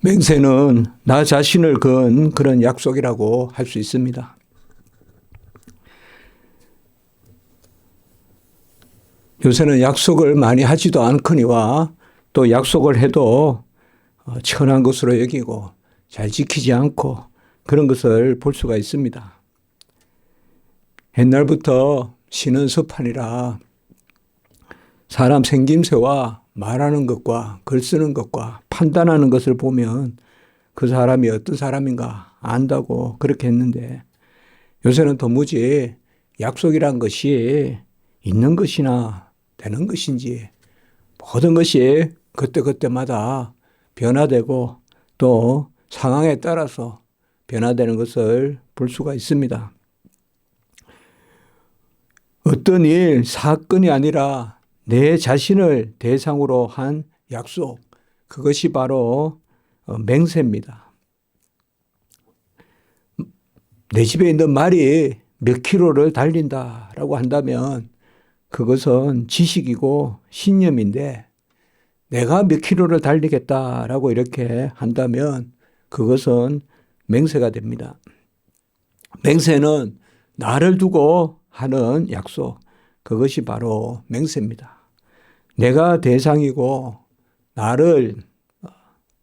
맹세는 나 자신을 건 그런 약속이라고 할 수 있습니다. 요새는 약속을 많이 하지도 않거니와 또 약속을 해도 천한 것으로 여기고 잘 지키지 않고 그런 것을 볼 수가 있습니다. 옛날부터 신은서판이라 사람 생김새와 말하는 것과 글 쓰는 것과 판단하는 것을 보면 그 사람이 어떤 사람인가 안다고 그렇게 했는데, 요새는 도무지 약속이란 것이 있는 것이나 되는 것인지 모든 것이 그때그때마다 변화되고 또 상황에 따라서 변화되는 것을 볼 수가 있습니다. 어떤 일, 사건이 아니라 내 자신을 대상으로 한 약속, 그것이 바로 맹세입니다. 내 집에 있는 말이 몇 킬로를 달린다라고 한다면 그것은 지식이고 신념인데, 내가 몇 킬로를 달리겠다라고 이렇게 한다면 그것은 맹세가 됩니다. 맹세는 나를 두고 하는 약속, 그것이 바로 맹세입니다. 내가 대상이고 나를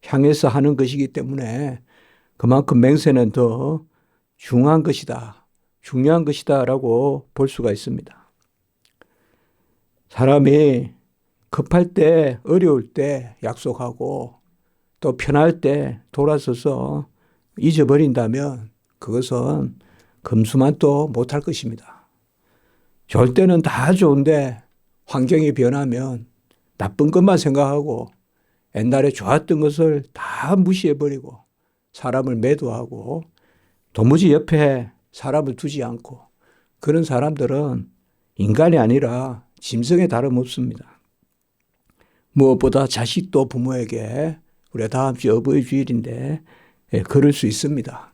향해서 하는 것이기 때문에 그만큼 맹세는 더 중요한 것이다 라고 볼 수가 있습니다. 사람이 급할 때, 어려울 때 약속하고 또 편할 때 돌아서서 잊어버린다면 그것은 금수만도 못할 것입니다. 좋을 때는 다 좋은데 환경이 변하면 나쁜 것만 생각하고 옛날에 좋았던 것을 다 무시해버리고 사람을 매도하고 도무지 옆에 사람을 두지 않고 그런 사람들은 인간이 아니라 짐승에 다름없습니다. 무엇보다 자식도 부모에게, 우리가 다음 주 어버이 주일인데 그럴 수 있습니다.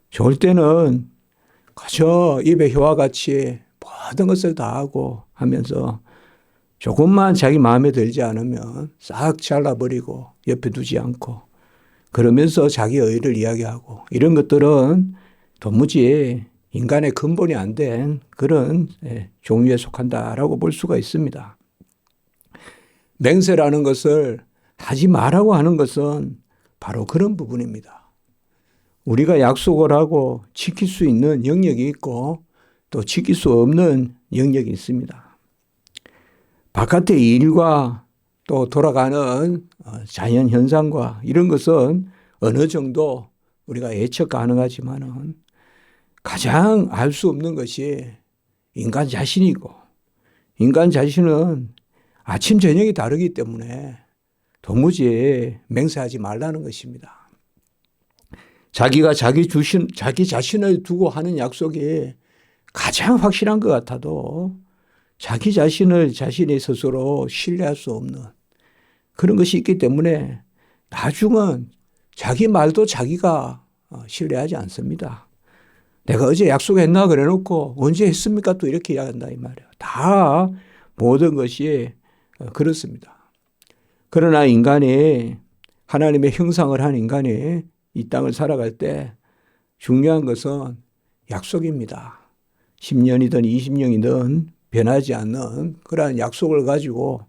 좋을 때는 그저 입에 혀와 같이 모든 것을 다 하고 하면서 조금만 자기 마음에 들지 않으면 싹 잘라버리고 옆에 두지 않고 그러면서 자기 의의를 이야기하고, 이런 것들은 도무지 인간의 근본이 안 된 그런 종류에 속한다라고 볼 수가 있습니다. 맹세라는 것을 하지 말라고 하는 것은 바로 그런 부분입니다. 우리가 약속을 하고 지킬 수 있는 영역이 있고 또 지킬 수 없는 영역이 있습니다. 바깥의 일과 또 돌아가는 자연 현상과 이런 것은 어느 정도 우리가 예측 가능하지만은 가장 알 수 없는 것이 인간 자신이고, 인간 자신은 아침 저녁이 다르기 때문에 도무지 맹세하지 말라는 것입니다. 자기가 자기 자신을 두고 하는 약속이 가장 확실한 것 같아도 자기 자신을 자신이 스스로 신뢰할 수 없는 그런 것이 있기 때문에 나중은 자기 말도 자기가 신뢰하지 않습니다. 내가 어제 약속했나 그래 놓고 언제 했습니까 또 이렇게 이야기한다 이 말이에요. 다 모든 것이 그렇습니다. 그러나 인간이, 하나님의 형상을 한 인간이 이 땅을 살아갈 때 중요한 것은 약속입니다. 10년이든 20년이든 변하지 않는 그러한 약속을 가지고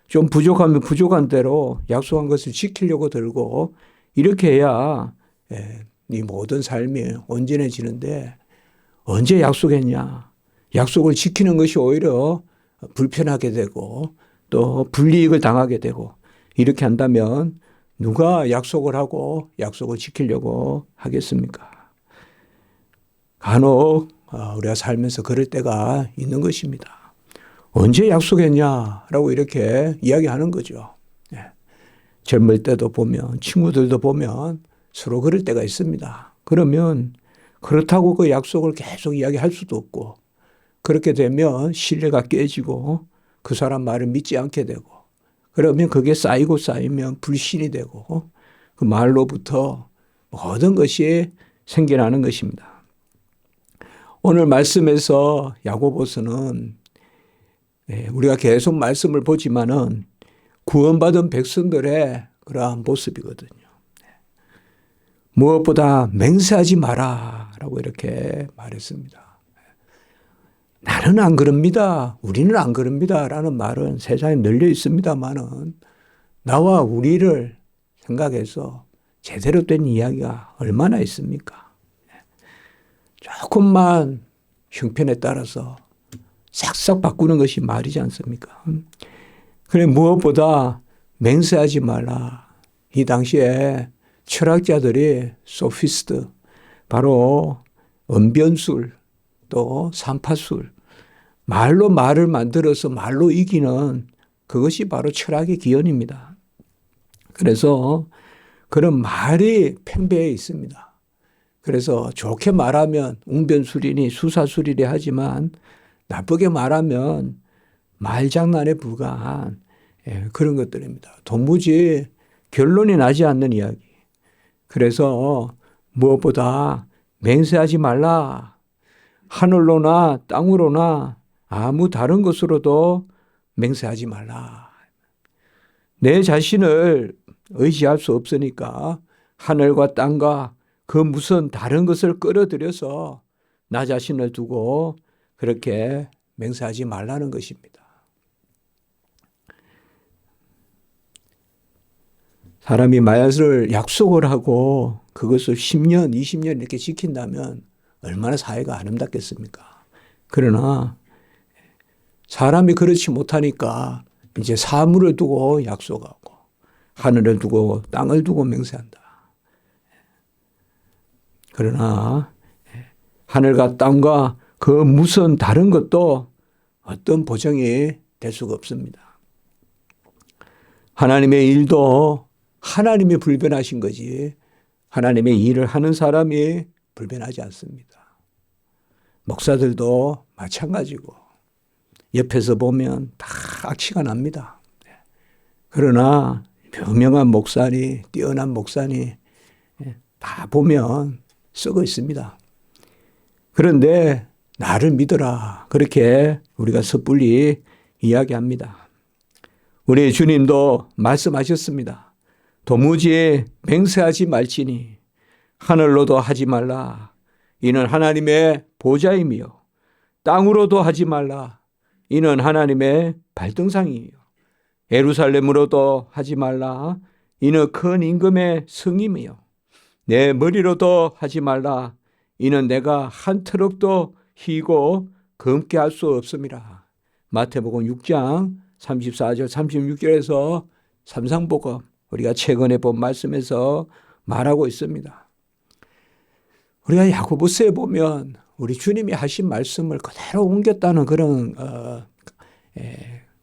좀 부족하면 부족한 대로 약속한 것을 지키려고 들고, 이렇게 해야 네 모든 삶이 온전해지는데, 언제 약속했냐? 약속을 지키는 것이 오히려 불편하게 되고 또 불이익을 당하게 되고, 이렇게 한다면 누가 약속을 하고 약속을 지키려고 하겠습니까? 간혹 우리가 살면서 그럴 때가 있는 것입니다. 언제 약속했냐라고 이렇게 이야기하는 거죠. 젊을 때도 보면, 친구들도 보면 서로 그럴 때가 있습니다. 그러면 그렇다고 그 약속을 계속 이야기할 수도 없고, 그렇게 되면 신뢰가 깨지고 그 사람 말을 믿지 않게 되고, 그러면 그게 쌓이면 불신이 되고 그 말로부터 모든 것이 생겨나는 것입니다. 오늘 말씀에서 야고보서는 우리가 계속 말씀을 보지만은 구원받은 백성들의 그러한 모습이거든요. 무엇보다 맹세하지 마라 라고 이렇게 말했습니다. 나는 안 그럽니다. 우리는 안 그럽니다. 라는 말은 세상에 널려 있습니다만은 나와 우리를 생각해서 제대로 된 이야기가 얼마나 있습니까? 조금만 형편에 따라서 싹싹 바꾸는 것이 말이지 않습니까? 그래, 무엇보다 맹세하지 말라. 이 당시에 철학자들이 소피스트, 바로 언변술, 또 삼파술, 말로 말을 만들어서 말로 이기는 그것이 바로 철학의 기원입니다. 그래서 그런 말이 팽배해 있습니다. 그래서 좋게 말하면 웅변술이니 수사술이래 하지만 나쁘게 말하면 말장난에 불과한 그런 것들입니다. 도무지 결론이 나지 않는 이야기. 그래서 무엇보다 맹세하지 말라. 하늘로나 땅으로나 아무 다른 것으로도 맹세하지 말라. 내 자신을 의지할 수 없으니까 하늘과 땅과 그 무슨 다른 것을 끌어들여서 나 자신을 두고 그렇게 맹세하지 말라는 것입니다. 사람이 만약을 약속을 하고 그것을 10년, 20년 이렇게 지킨다면 얼마나 사회가 아름답겠습니까? 그러나 사람이 그렇지 못하니까 이제 사물을 두고 약속하고 하늘을 두고 땅을 두고 맹세한다. 그러나 하늘과 땅과 그 무슨 다른 것도 어떤 보장이 될 수가 없습니다. 하나님의 일도 하나님이 불변하신 거지 하나님의 일을 하는 사람이 불변하지 않습니다. 목사들도 마찬가지고 옆에서 보면 다 악취가 납니다. 그러나 유명한 목사니 뛰어난 목사니 다 보면 썩어 있습니다. 그런데 나를 믿어라. 그렇게 우리가 섣불리 이야기합니다. 우리 주님도 말씀하셨습니다. 도무지 맹세하지 말지니 하늘로도 하지 말라. 이는 하나님의 보좌이며 땅으로도 하지 말라. 이는 하나님의 발등상이요. 예루살렘으로도 하지 말라. 이는 큰 임금의 성임이요. 내 머리로도 하지 말라. 이는 내가 한 트럭도 희고 검게 할 수 없음이라. 마태복음 6장 34절 36절에서 삼상복음 우리가 최근에 본 말씀에서 말하고 있습니다. 우리가 야고보서에 보면 우리 주님이 하신 말씀을 그대로 옮겼다는 그런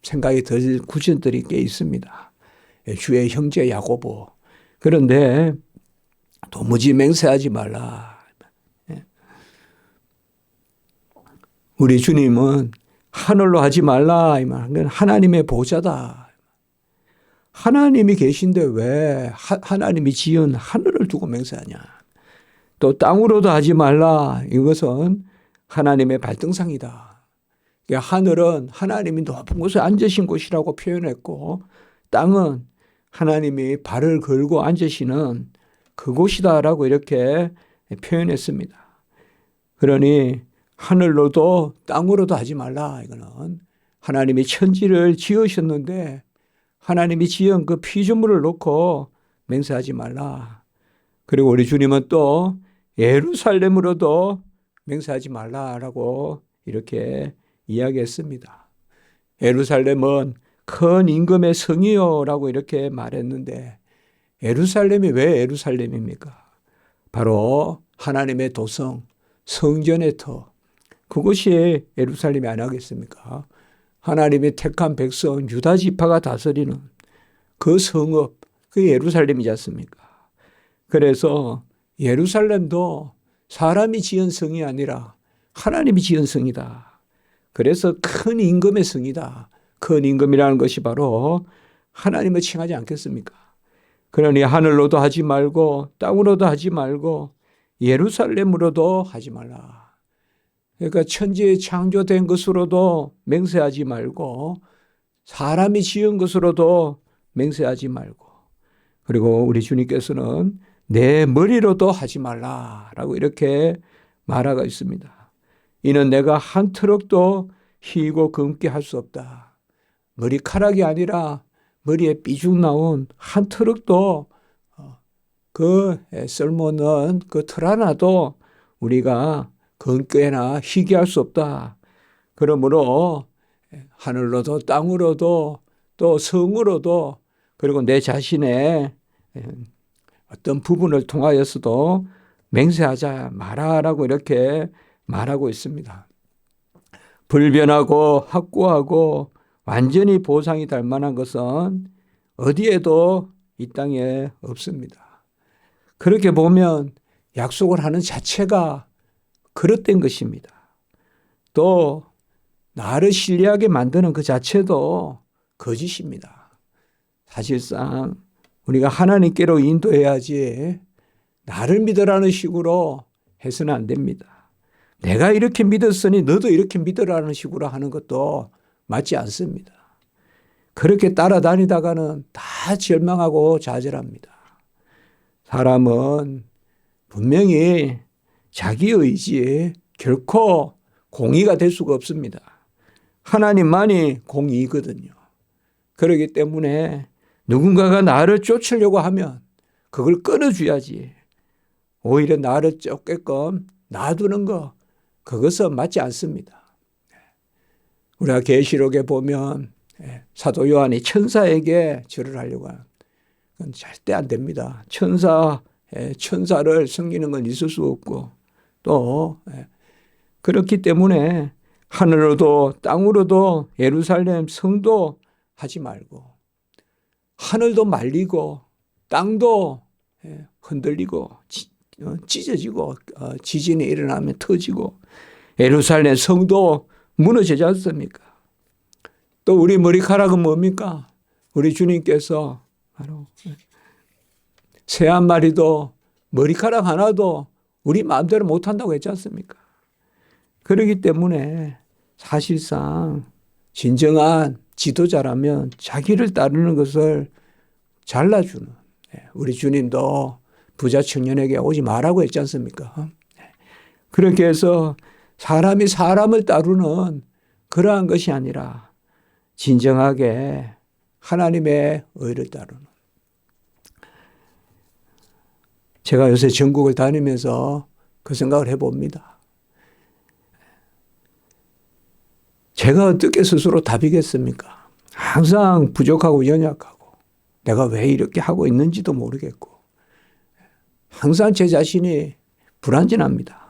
생각이 들 구절들이 꽤 있습니다. 주의 형제 야고보. 그런데 도무지 맹세하지 말라. 우리 주님은 하늘로 하지 말라. 이 말은 하나님의 보좌다. 하나님이 계신데 왜 하나님이 지은 하늘을 두고 맹세하냐. 또 땅으로도 하지 말라. 이것은 하나님의 발등상이다. 하늘은 하나님이 높은 곳에 앉으신 곳이라고 표현했고 땅은 하나님이 발을 걸고 앉으시는 그곳이다라고 이렇게 표현했습니다. 그러니 하늘로도 땅으로도 하지 말라. 이거는 하나님이 천지를 지으셨는데 하나님이 지은 그 피조물을 놓고 맹세하지 말라. 그리고 우리 주님은 또 예루살렘으로도 맹세하지 말라라고 이렇게 이야기했습니다. 예루살렘은 큰 임금의 성이요라고 이렇게 말했는데 예루살렘이 왜 예루살렘입니까? 바로 하나님의 도성, 성전의 터, 그것이 예루살렘이 아니겠습니까? 하나님의 택한 백성 유다 지파가 다스리는 그 성읍, 그게 예루살렘이지 않습니까? 그래서 예루살렘도 사람이 지은 성이 아니라 하나님이 지은 성이다. 그래서 큰 임금의 성이다. 큰 임금이라는 것이 바로 하나님을 칭하지 않겠습니까? 그러니 하늘로도 하지 말고 땅으로도 하지 말고 예루살렘으로도 하지 말라. 그러니까 천지에 창조된 것으로도 맹세하지 말고 사람이 지은 것으로도 맹세하지 말고 그리고 우리 주님께서는 내 머리로도 하지 말라라고 이렇게 말하고 있습니다. 이는 내가 한 트럭도 희고 검게 할 수 없다. 머리카락이 아니라 머리에 삐죽 나온 한 트럭도 그 쓸모없는 그 틀 하나도 우리가 검게나 희게 할 수 없다. 그러므로 하늘로도 땅으로도 또 성으로도 그리고 내 자신의 어떤 부분을 통하여서도 맹세하자 마라라고 이렇게 말하고 있습니다. 불변하고 확고하고 완전히 보상이 될 만한 것은 어디에도 이 땅에 없습니다. 그렇게 보면 약속을 하는 자체가 그릇된 것입니다. 또 나를 신뢰하게 만드는 그 자체도 거짓입니다. 사실상 우리가 하나님께로 인도해야지 나를 믿으라는 식으로 해서는 안 됩니다. 내가 이렇게 믿었으니 너도 이렇게 믿으라는 식으로 하는 것도 맞지 않습니다. 그렇게 따라다니다가는 다 절망하고 좌절합니다. 사람은 분명히 자기 의지에 결코 공의가 될 수가 없습니다. 하나님만이 공의거든요. 그렇기 때문에 누군가가 나를 쫓으려고 하면 그걸 끊어줘야지. 오히려 나를 쫓게끔 놔두는 거, 그것은 맞지 않습니다. 우리가 계시록에 보면 사도 요한이 천사에게 절을 하려고 하는 건 절대 안 됩니다. 천사를 섬기는 건 있을 수 없고 또 그렇기 때문에 하늘로도 땅으로도 예루살렘 성도 하지 말고 하늘도 말리고 땅도 흔들리고 찢어지고 지진이 일어나면 터지고 예루살렘 성도 무너지지 않습니까? 또 우리 머리카락은 뭡니까? 우리 주님께서 바로 새 한 마리도 머리카락 하나도 우리 마음대로 못한다고 했지 않습니까? 그렇기 때문에 사실상 진정한 지도자라면 자기를 따르는 것을 잘라주는 우리 주님도 부자 청년에게 오지 말라고 했지 않습니까? 그렇게 해서 사람이 사람을 따르는 그러한 것이 아니라 진정하게 하나님의 의를 따르는. 제가 요새 전국을 다니면서 그 생각을 해봅니다. 제가 어떻게 스스로 답이겠습니까? 항상 부족하고 연약하고 내가 왜 이렇게 하고 있는지도 모르겠고 항상 제 자신이 불안전합니다.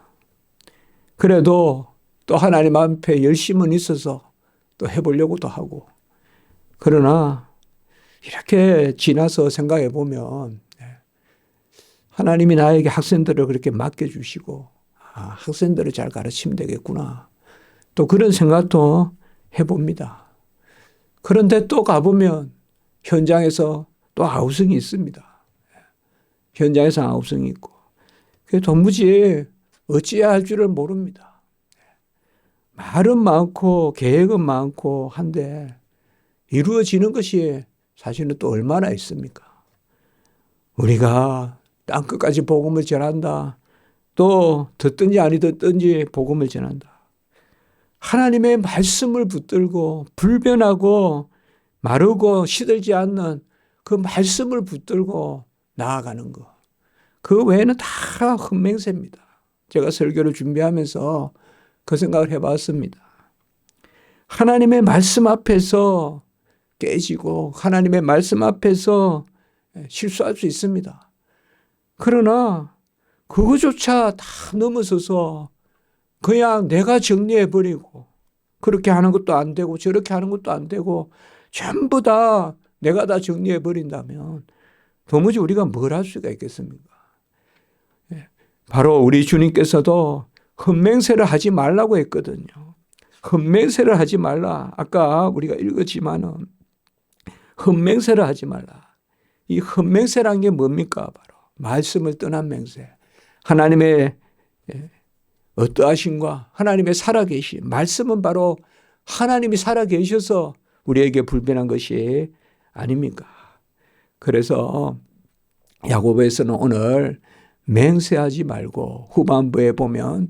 그래도 또 하나님 앞에 열심은 있어서 또 해보려고도 하고 그러나 이렇게 지나서 생각해 보면 하나님이 나에게 학생들을 그렇게 맡겨주시고 학생들을 잘 가르치면 되겠구나. 또 그런 생각도 해봅니다. 그런데 또 가보면 현장에서 또 아우성이 있습니다. 현장에서 아우성이 있고 도무지 어찌해야 할 줄을 모릅니다. 말은 많고 계획은 많고 한데 이루어지는 것이 사실은 또 얼마나 있습니까? 우리가 땅끝까지 복음을 전한다. 또 듣든지 아니 듣든지 복음을 전한다. 하나님의 말씀을 붙들고 불변하고 마르고 시들지 않는 그 말씀을 붙들고 나아가는 것. 그 외에는 다 헛맹세입니다. 제가 설교를 준비하면서 그 생각을 해봤습니다. 하나님의 말씀 앞에서 깨지고 하나님의 말씀 앞에서 실수할 수 있습니다. 그러나 그거조차 다 넘어서서 그냥 내가 정리해버리고 그렇게 하는 것도 안 되고 저렇게 하는 것도 안 되고 전부 다 내가 다 정리해버린다면 도무지 우리가 뭘 할 수가 있겠습니까? 바로 우리 주님께서도 헛맹세를 하지 말라고 했거든요. 헛맹세를 하지 말라. 아까 우리가 읽었지만은 헛맹세를 하지 말라. 이 헛맹세란 게 뭡니까? 바로 말씀을 떠난 맹세. 하나님의 어떠하심과 하나님의 살아계심. 말씀은 바로 하나님이 살아계셔서 우리에게 불변한 것이 아닙니까? 그래서 야고보에서는 오늘 맹세하지 말고 후반부에 보면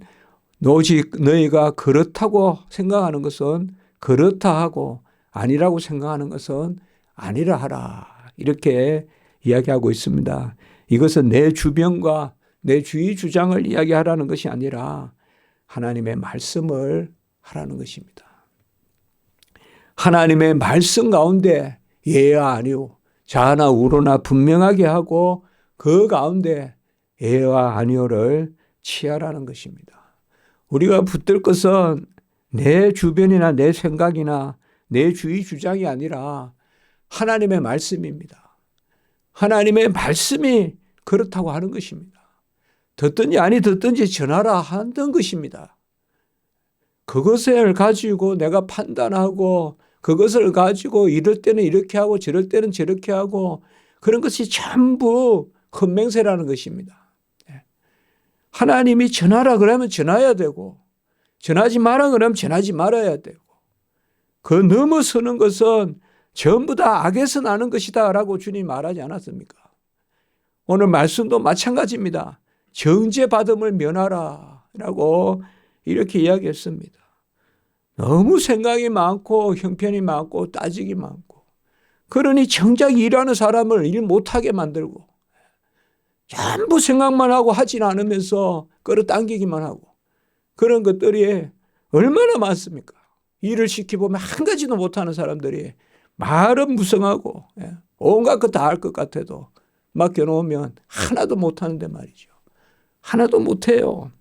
오직 너희가 그렇다고 생각하는 것은 그렇다 하고 아니라고 생각하는 것은 아니라 하라. 이렇게 이야기하고 있습니다. 이것은 내 주변과 내 주의 주장을 이야기하라는 것이 아니라 하나님의 말씀을 하라는 것입니다. 하나님의 말씀 가운데 예와 아니오, 자나 우로나 분명하게 하고 그 가운데 예와 아니오를 취하라는 것입니다. 우리가 붙들 것은 내 주변이나 내 생각이나 내 주의 주장이 아니라 하나님의 말씀입니다. 하나님의 말씀이 그렇다고 하는 것입니다. 듣든지 아니 듣든지 전하라 하던 것입니다. 그것을 가지고 내가 판단하고 그것을 가지고 이럴 때는 이렇게 하고 저럴 때는 저렇게 하고 그런 것이 전부 헛맹세라는 것입니다. 하나님이 전하라 그러면 전해야 되고 전하지 마라 그러면 전하지 말아야 되고 그 넘어서는 것은 전부 다 악에서 나는 것이다 라고 주님 말하지 않았습니까? 오늘 말씀도 마찬가지입니다. 정죄받음을 면하라 라고 이렇게 이야기했습니다. 너무 생각이 많고 형편이 많고 따지기 많고 그러니 정작 일하는 사람을 일 못하게 만들고 전부 생각만 하고 하진 않으면서 끌어당기기만 하고 그런 것들이 얼마나 많습니까? 일을 시키보면 한 가지도 못하는 사람들이 말은 무성하고 온갖 것 다 할 것 같아도 맡겨놓으면 하나도 못하는데 말이죠. 하나도 못해요.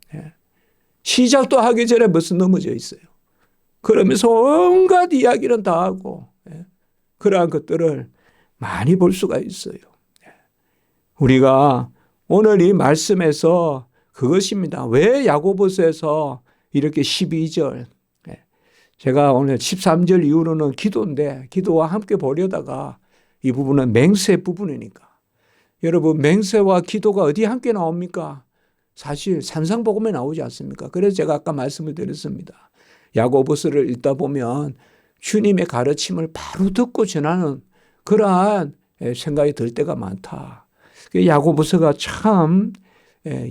시작도 하기 전에 벌써 넘어져 있어요. 그러면서 온갖 이야기는 다 하고 그러한 것들을 많이 볼 수가 있어요. 우리가 오늘 이 말씀에서 그것입니다. 왜 야고보서에서 이렇게 12절 제가 오늘 13절 이후로는 기도인데 기도와 함께 보려다가 이 부분은 맹세 부분이니까 여러분 맹세와 기도가 어디 함께 나옵니까? 사실 산상복음에 나오지 않습니까? 그래서 제가 아까 말씀을 드렸습니다. 야고보서를 읽다 보면 주님의 가르침을 바로 듣고 전하는 그러한 생각이 들 때가 많다. 야고보서가 참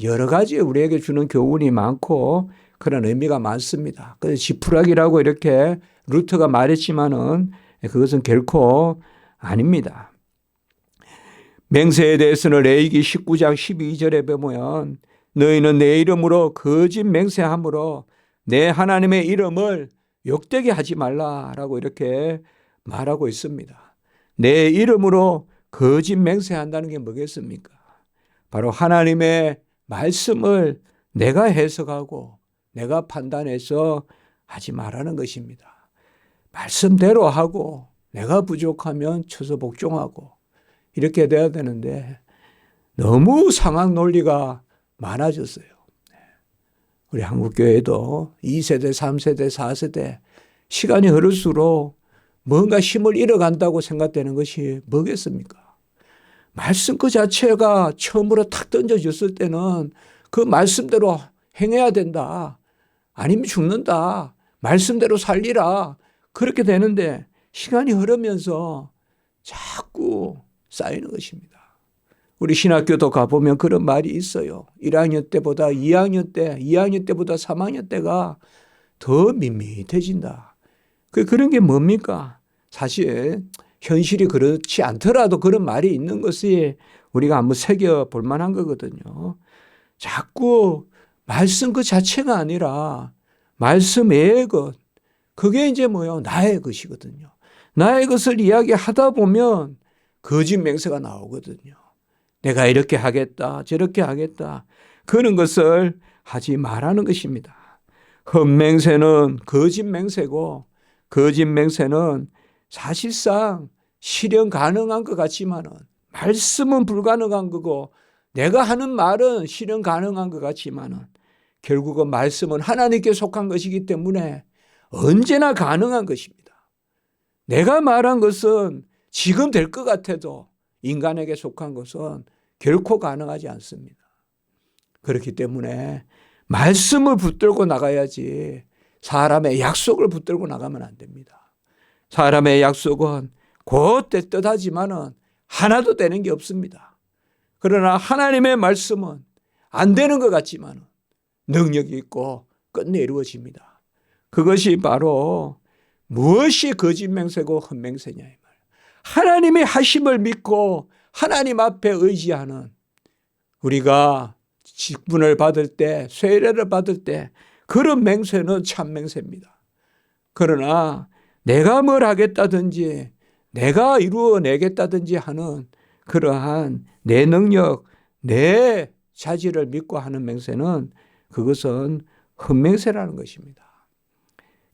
여러 가지 우리에게 주는 교훈이 많고 그런 의미가 많습니다. 그래서 지푸라기라고 이렇게 루터가 말했지만은 그것은 결코 아닙니다. 맹세에 대해서는 레위기 19장 12절에 보면 너희는 내 이름으로 거짓 맹세함으로 내 하나님의 이름을 욕되게 하지 말라라고 이렇게 말하고 있습니다. 내 이름으로 거짓 맹세한다는 게 뭐겠습니까? 바로 하나님의 말씀을 내가 해석하고 내가 판단해서 하지 말라는 것입니다. 말씀대로 하고 내가 부족하면 쳐서 복종하고 이렇게 돼야 되는데 너무 상학 논리가 많아졌어요. 우리 한국교회도 2세대, 3세대, 4세대 시간이 흐를수록 뭔가 힘을 잃어간다고 생각되는 것이 뭐겠습니까? 말씀 그 자체가 처음으로 탁 던져졌을 때는 그 말씀대로 행해야 된다. 아니면 죽는다. 말씀대로 살리라. 그렇게 되는데 시간이 흐르면서 자꾸 쌓이는 것입니다. 우리 신학교도 가보면 그런 말이 있어요. 1학년 때보다 2학년 때, 2학년 때보다 3학년 때가 더 밋밋해진다. 그런 게 뭡니까? 사실 현실이 그렇지 않더라도 그런 말이 있는 것이 우리가 한번 새겨볼 만한 거거든요. 자꾸 말씀 그 자체가 아니라 말씀 외의 것, 그게 이제 뭐예요? 나의 것이거든요. 나의 것을 이야기하다 보면 거짓 맹세가 나오거든요. 내가 이렇게 하겠다, 저렇게 하겠다. 그런 것을 하지 말라는 것입니다. 헛맹세는 거짓 맹세고 거짓 맹세는 사실상 실현 가능한 것 같지만은 말씀은 불가능한 거고 내가 하는 말은 실현 가능한 것 같지만은 결국은 말씀은 하나님께 속한 것이기 때문에 언제나 가능한 것입니다. 내가 말한 것은 지금 될 것 같아도 인간에게 속한 것은 결코 가능하지 않습니다. 그렇기 때문에 말씀을 붙들고 나가야지 사람의 약속을 붙들고 나가면 안 됩니다. 사람의 약속은 곧 뜻하지만은 하나도 되는 게 없습니다. 그러나 하나님의 말씀은 안 되는 것 같지만 능력이 있고 끝내 이루어집니다. 그것이 바로 무엇이 거짓 맹세고 헛맹세냐 이 말. 하나님의 하심을 믿고 하나님 앞에 의지하는 우리가 직분을 받을 때, 세례를 받을 때 그런 맹세는 참 맹세입니다. 그러나 내가 뭘 하겠다든지 내가 이루어내겠다든지 하는 그러한 내 능력, 내 자질을 믿고 하는 맹세는 그것은 헛맹세라는 것입니다.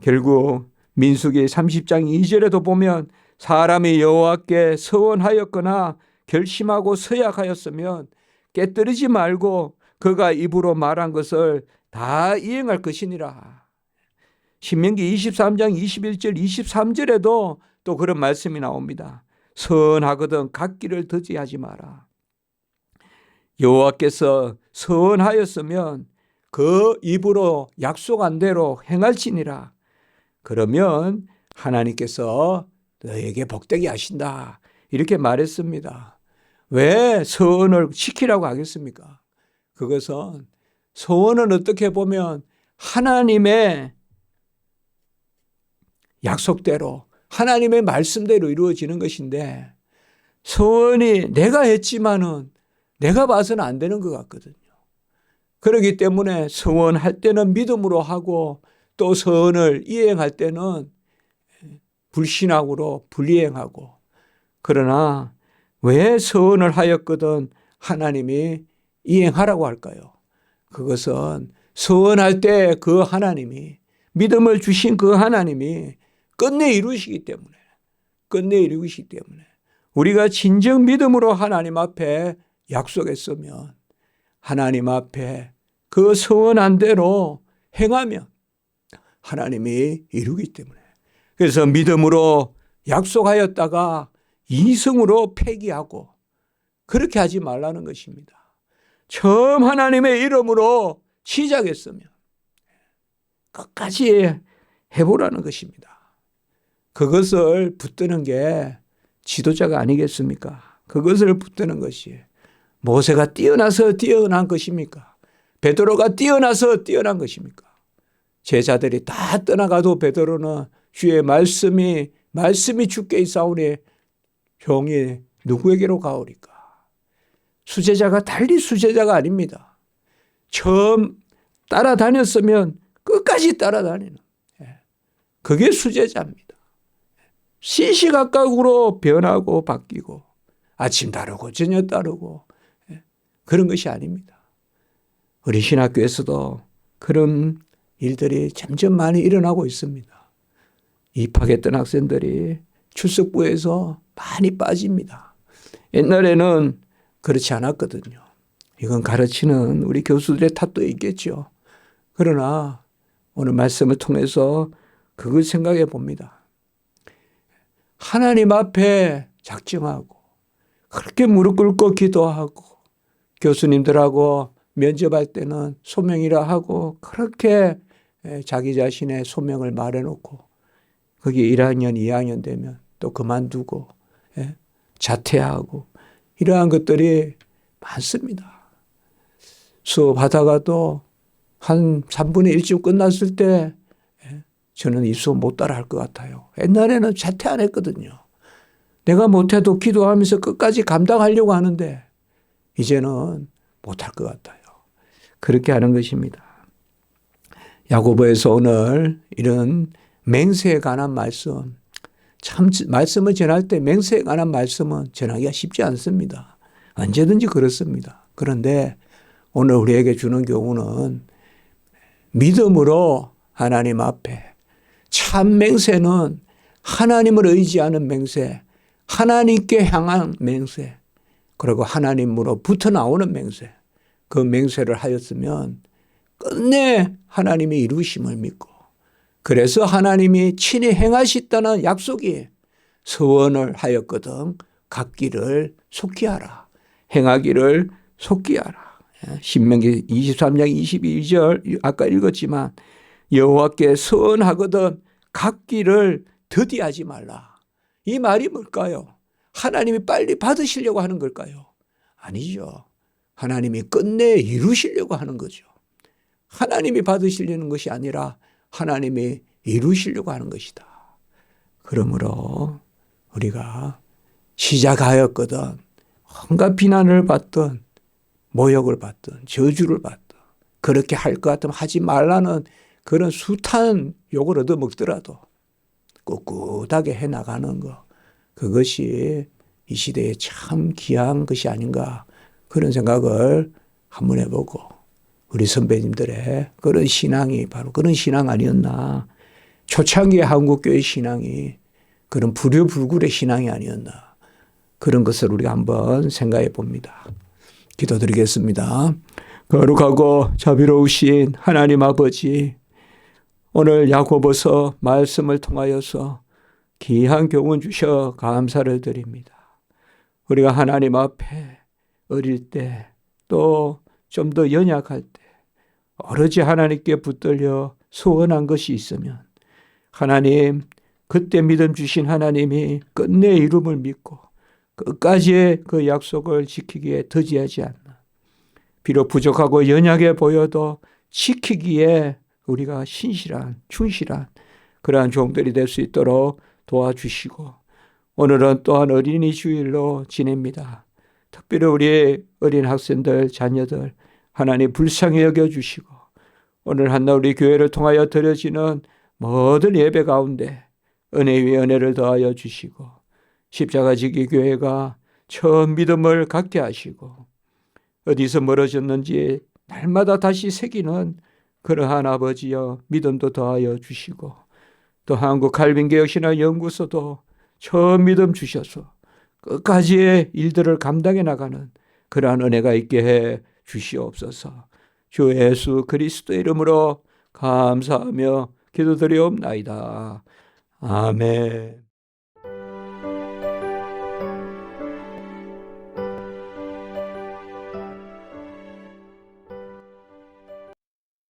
결국 민수기 30장 2절에도 보면 사람이 여호와께 서원하였거나 결심하고 서약하였으면 깨뜨리지 말고 그가 입으로 말한 것을 다 이행할 것이니라. 신명기 23장 21절 23절에도 또 그런 말씀이 나옵니다. 서원하거든 갓길을 더디하지 마라. 여호와께서 서원하였으면 그 입으로 약속한 대로 행할지니라. 그러면 하나님께서 너에게 복되게 하신다. 이렇게 말했습니다. 왜 서원을 지키라고 하겠습니까? 그것은 서원은 어떻게 보면 하나님의 약속대로 하나님의 말씀대로 이루어지는 것인데 서원이 내가 했지만은 내가 봐서는 안 되는 것 같거든요. 그렇기 때문에 서원할 때는 믿음으로 하고 또 서원을 이행할 때는 불신앙으로 불이행하고 그러나 왜 서원을 하였거든 하나님이 이행하라고 할까요? 그것은 서원할 때 그 하나님이 믿음을 주신 그 하나님이 끝내 이루시기 때문에 우리가 진정 믿음으로 하나님 앞에 약속했으면 하나님 앞에 그 서원한 대로 행하면 하나님이 이루기 때문에 그래서 믿음으로 약속하였다가 이성으로 폐기하고 그렇게 하지 말라는 것입니다. 처음 하나님의 이름으로 시작했으면 끝까지 해보라는 것입니다. 그것을 붙드는 게 지도자가 아니겠습니까? 그것을 붙드는 것이 모세가 뛰어나서 뛰어난 것입니까? 베드로가 뛰어나서 뛰어난 것입니까? 제자들이 다 떠나가도 베드로는 주의 말씀이 주께 있사오니 종이 누구에게로 가오리까? 수제자가 달리 수제자가 아닙니다. 처음 따라다녔으면 끝까지 따라다니는 그게 수제자입니다. 시시각각으로 변하고 바뀌고 아침 다르고 저녁 다르고 그런 것이 아닙니다. 우리 신학교에서도 그런 일들이 점점 많이 일어나고 있습니다. 입학했던 학생들이 출석부에서 많이 빠집니다. 옛날에는 그렇지 않았거든요. 이건 가르치는 우리 교수들의 탓도 있겠죠. 그러나 오늘 말씀을 통해서 그걸 생각해 봅니다. 하나님 앞에 작정하고 그렇게 무릎 꿇고 기도하고 교수님들하고 면접할 때는 소명이라 하고 그렇게 자기 자신의 소명을 말해놓고 거기 1학년, 2학년 되면 또 그만두고 자퇴하고 이러한 것들이 많습니다. 수업하다가도 한 3분의 1쯤 끝났을 때 저는 이 수업 못 따라 할 것 같아요. 옛날에는 자퇴 안 했거든요. 내가 못해도 기도하면서 끝까지 감당하려고 하는데 이제는 못할 것 같아요. 그렇게 하는 것입니다. 야고보에서 오늘 이런 맹세에 관한 말씀, 참 말씀을 전할 때 맹세에 관한 말씀은 전하기가 쉽지 않습니다. 언제든지 그렇습니다. 그런데 오늘 우리에게 주는 교훈은 믿음으로 하나님 앞에 참 맹세는 하나님을 의지하는 맹세, 하나님께 향한 맹세, 그리고 하나님으로부터 나오는 맹세, 그 맹세를 하였으면 끝내 하나님의 이루심을 믿고 그래서 하나님이 친히 행하시다는 약속이 서원을 하였거든 갚기를 속히 하라. 행하기를 속히 하라. 신명기 23장 22절 아까 읽었지만 여호와께 서원하거든 갚기를 더디하지 말라. 이 말이 뭘까요? 하나님이 빨리 받으시려고 하는 걸까요? 아니죠. 하나님이 끝내 이루시려고 하는 거죠. 하나님이 받으시려는 것이 아니라 하나님이 이루시려고 하는 것이다. 그러므로 우리가 시작하였거든 온갖 비난을 받든 모욕을 받든 저주를 받든 그렇게 할 것 같으면 하지 말라는 그런 숱한 욕을 얻어먹더라도 꿋꿋하게 해나가는 것, 그것이 이 시대에 참 귀한 것이 아닌가 그런 생각을 한번 해보고 우리 선배님들의 그런 신앙이 바로 그런 신앙 아니었나. 초창기의 한국교회 신앙이 그런 불효불굴의 신앙이 아니었나. 그런 것을 우리가 한번 생각해 봅니다. 기도드리겠습니다. 거룩하고 자비로우신 하나님 아버지, 오늘 야고보서 말씀을 통하여서 귀한 교훈 주셔 감사를 드립니다. 우리가 하나님 앞에 어릴 때 또 좀 더 연약할 때 오로지 하나님께 붙들려 소원한 것이 있으면 하나님, 그때 믿음 주신 하나님이 끝내 이름을 믿고 끝까지의 그 약속을 지키기에 더디하지 않나. 비록 부족하고 연약해 보여도 지키기에 우리가 신실한, 충실한 그러한 종들이 될 수 있도록 도와주시고, 오늘은 또한 어린이 주일로 지냅니다. 특별히 우리 어린 학생들, 자녀들 하나님 불쌍히 여겨주시고, 오늘 한날 우리 교회를 통하여 드려지는 모든 예배 가운데 은혜 위에 은혜를 더하여 주시고, 십자가 지기 교회가 처음 믿음을 갖게 하시고, 어디서 멀어졌는지 날마다 다시 새기는 그러한 아버지여 믿음도 더하여 주시고, 또 한국 칼빈교역신학 연구소도 처음 믿음 주셔서 끝까지의 일들을 감당해 나가는 그러한 은혜가 있게 해 주시옵소서. 주 예수 그리스도의 이름으로 감사하며 기도드리옵나이다. 아멘.